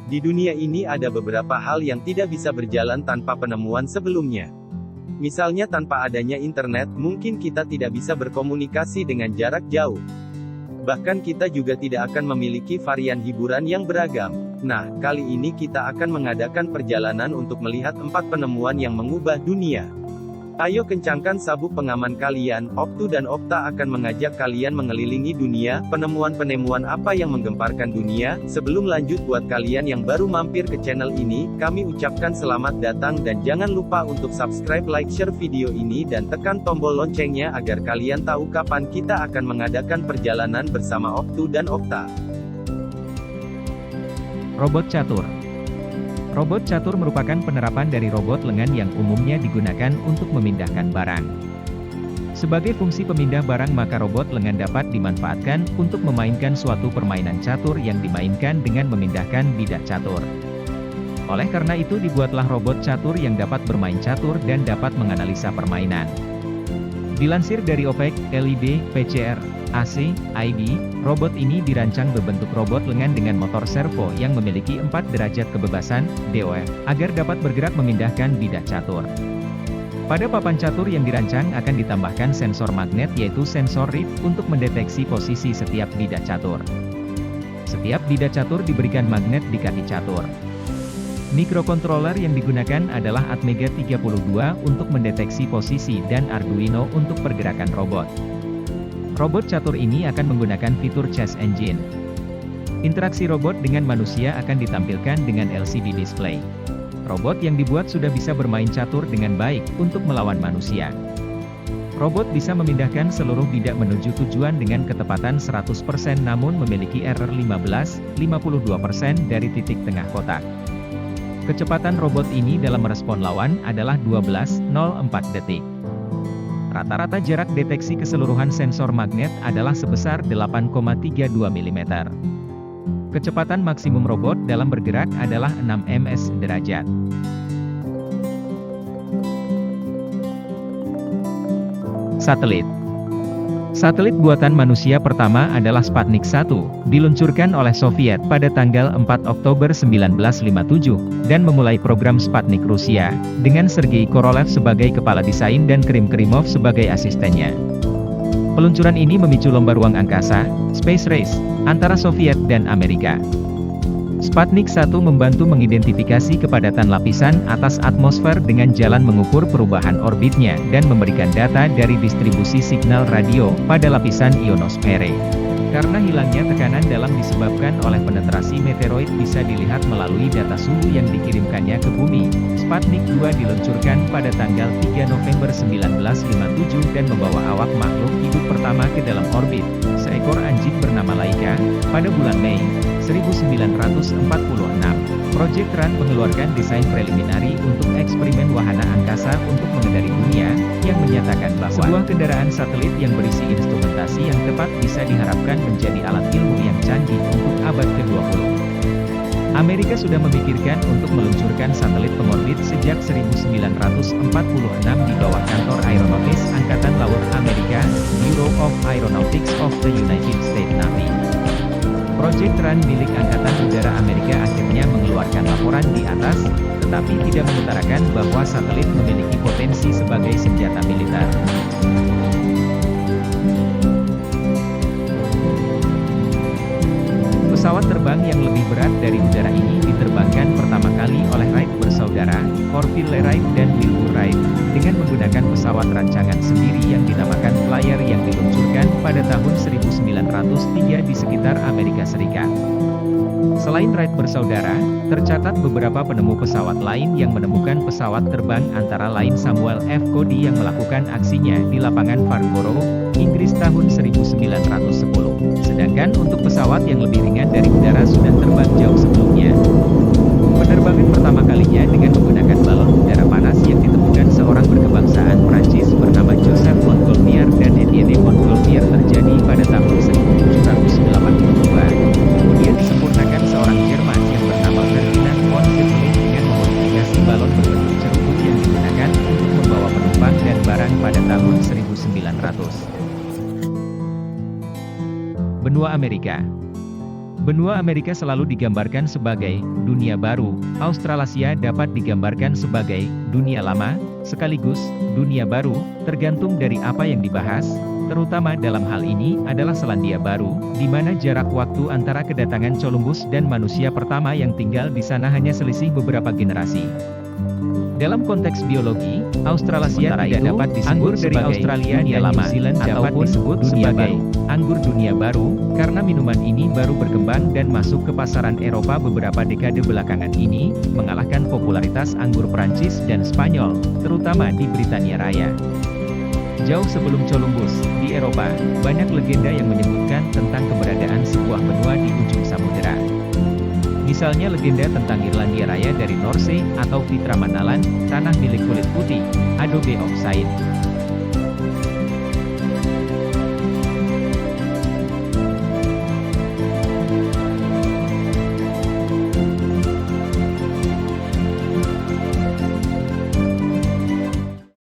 Di dunia ini ada beberapa hal yang tidak bisa berjalan tanpa penemuan sebelumnya. Misalnya tanpa adanya internet, mungkin kita tidak bisa berkomunikasi dengan jarak jauh. Bahkan kita juga tidak akan memiliki varian hiburan yang beragam. Nah, kali ini kita akan mengadakan perjalanan untuk melihat 4 penemuan yang mengubah dunia. Ayo kencangkan sabuk pengaman kalian, Oktu dan Okta akan mengajak kalian mengelilingi dunia, penemuan-penemuan apa yang menggemparkan dunia. Sebelum lanjut, buat kalian yang baru mampir ke channel ini, kami ucapkan selamat datang dan jangan lupa untuk subscribe, like, share video ini dan tekan tombol loncengnya agar kalian tahu kapan kita akan mengadakan perjalanan bersama Oktu dan Okta. Robot catur. Robot catur merupakan penerapan dari robot lengan yang umumnya digunakan untuk memindahkan barang. Sebagai fungsi pemindah barang, maka robot lengan dapat dimanfaatkan untuk memainkan suatu permainan catur yang dimainkan dengan memindahkan bidak catur. Oleh karena itu dibuatlah robot catur yang dapat bermain catur dan dapat menganalisa permainan. Dilansir dari OPEC, LIB, PCR, AC, IB, robot ini dirancang berbentuk robot lengan dengan motor servo yang memiliki 4 derajat kebebasan, DOF, agar dapat bergerak memindahkan bidak catur. Pada papan catur yang dirancang akan ditambahkan sensor magnet yaitu sensor RIF untuk mendeteksi posisi setiap bidak catur. Setiap bidak catur diberikan magnet di kaki catur. Mikrokontroler yang digunakan adalah Atmega 32 untuk mendeteksi posisi dan Arduino untuk pergerakan robot. Robot catur ini akan menggunakan fitur chess engine. Interaksi robot dengan manusia akan ditampilkan dengan LCD display. Robot yang dibuat sudah bisa bermain catur dengan baik untuk melawan manusia. Robot bisa memindahkan seluruh bidak menuju tujuan dengan ketepatan 100% namun memiliki error 15-52% dari titik tengah kotak. Kecepatan robot ini dalam merespon lawan adalah 12,04 detik. Rata-rata jarak deteksi keseluruhan sensor magnet adalah sebesar 8,32 mm. Kecepatan maksimum robot dalam bergerak adalah 6 ms derajat. Satelit. Satelit buatan manusia pertama adalah Sputnik 1, diluncurkan oleh Soviet pada tanggal 4 Oktober 1957, dan memulai program Sputnik Rusia, dengan Sergei Korolev sebagai kepala desain dan Krim Krimov sebagai asistennya. Peluncuran ini memicu lomba ruang angkasa, Space Race, antara Soviet dan Amerika. Sputnik 1 membantu mengidentifikasi kepadatan lapisan atas atmosfer dengan jalan mengukur perubahan orbitnya dan memberikan data dari distribusi signal radio pada lapisan ionosfere. Karena hilangnya tekanan dalam disebabkan oleh penetrasi meteoroid bisa dilihat melalui data suhu yang dikirimkannya ke bumi. Sputnik 2 diluncurkan pada tanggal 3 November 1957 dan membawa awak makhluk hidup pertama ke dalam orbit, seekor anjing bernama Laika, pada bulan Mei 1946. Project Run mengeluarkan desain preliminari untuk eksperimen wahana angkasa untuk mengendari dunia, yang menyatakan bahwa sebuah kendaraan satelit yang berisi instrumentasi yang tepat bisa diharapkan menjadi alat ilmu yang canggih untuk abad ke-20. Amerika sudah memikirkan untuk meluncurkan satelit pengorbit sejak 1946 di bawah kantor aeronautis Angkatan Laut Amerika, Bureau of Aeronautics of the United States Navy. Project Run milik Angkatan Udara Amerika akhirnya mengeluarkan laporan di atas, tetapi tidak mengutarakan bahwa satelit memiliki potensi sebagai senjata militer. Pesawat terbang yang lebih berat dari udara ini diterbangkan pertama kali oleh Wright bersaudara, Orville Wright dan Wilbur Wright, dengan menggunakan pesawat rancangan sendiri yang dinamakan Flyer yang diluncurkan pada tahun 1903 di sekitar Amerika Serikat. Selain Wright bersaudara, tercatat beberapa penemu pesawat lain yang menemukan pesawat terbang antara lain Samuel F. Cody yang melakukan aksinya di lapangan Farnborough, Inggris tahun 1910. Sedangkan untuk pesawat yang lebih ringan dari udara sudah terbang jauh sebelumnya. Penerbangan pertama kalinya dengan menggunakan balon udara panas yang ditemukan seorang berkebangsaan Prancis bernama Joseph Montgolfier dan Etienne Montgolfier terjadi pada tahun 1782. Kemudian disempurnakan seorang Jerman yang bernama Ferdinand von Zeppelin dengan memodifikasi balon berbentuk cerukut yang digunakan untuk membawa penumpang dan barang pada tahun 1900. Benua Amerika. Benua Amerika selalu digambarkan sebagai dunia baru, Australasia dapat digambarkan sebagai dunia lama, sekaligus dunia baru, tergantung dari apa yang dibahas, terutama dalam hal ini adalah Selandia Baru, di mana jarak waktu antara kedatangan Columbus dan manusia pertama yang tinggal di sana hanya selisih beberapa generasi. Dalam konteks biologi, Australasia tidak dapat disebut anggur dari Australia dan New Zealand dapat disebut sebagai anggur dunia baru, karena minuman ini baru berkembang dan masuk ke pasaran Eropa beberapa dekade belakangan ini, mengalahkan popularitas anggur Prancis dan Spanyol, terutama di Britania Raya. Jauh sebelum Columbus, di Eropa, banyak legenda yang menyebutkan tentang keberadaan sebuah benua di ujung samudera. Misalnya legenda tentang Irlandia Raya dari Norse, atau Fitra Manalan, tanah milik kulit putih, Adobe of Sign.